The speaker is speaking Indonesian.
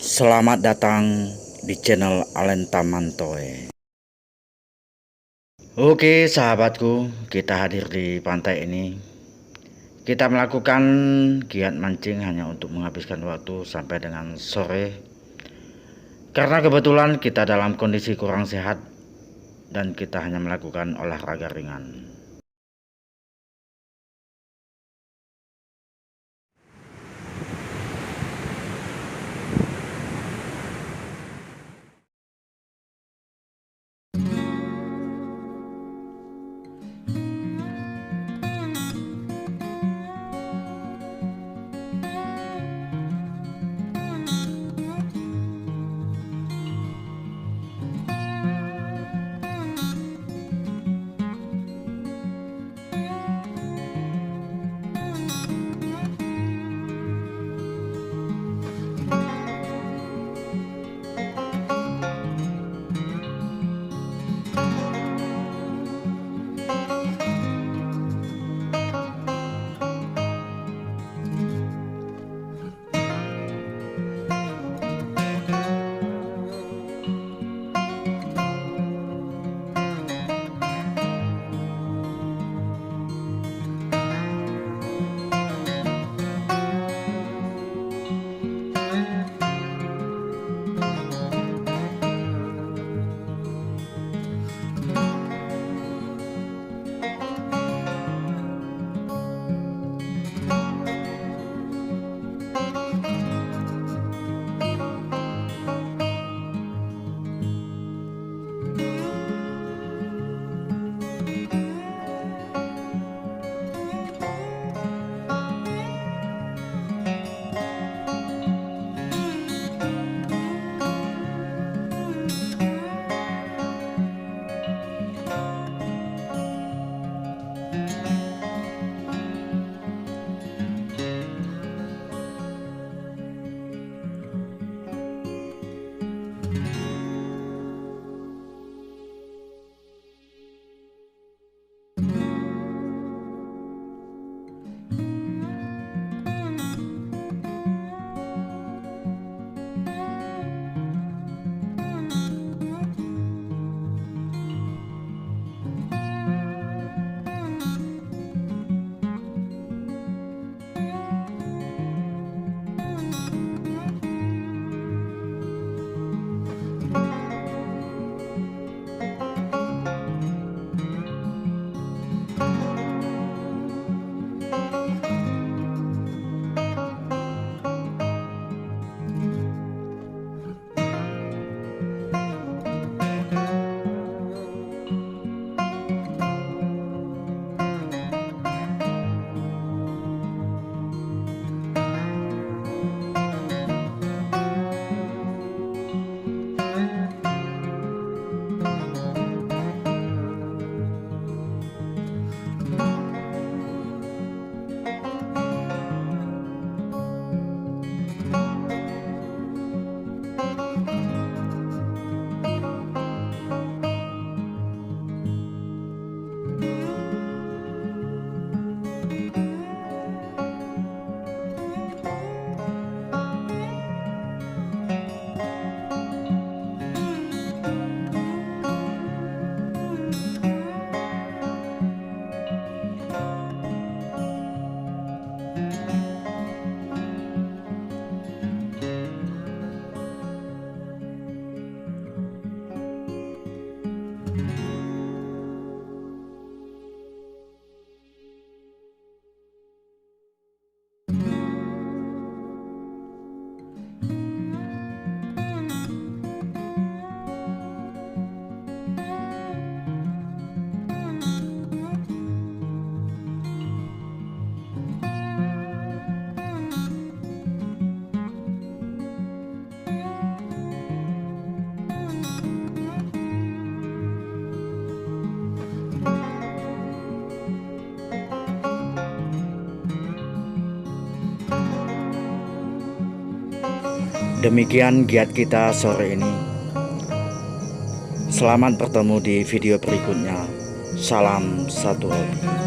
Selamat datang di channel Alenta Mantoy. Oke sahabatku, kita hadir di pantai ini. Kita melakukan giat mancing hanya untuk menghabiskan waktu sampai dengan sore. Karena kebetulan kita dalam kondisi kurang sehat dan kita hanya melakukan olahraga ringan. Demikian giat kita sore ini. Selamat bertemu di video berikutnya. Salam satu hobi.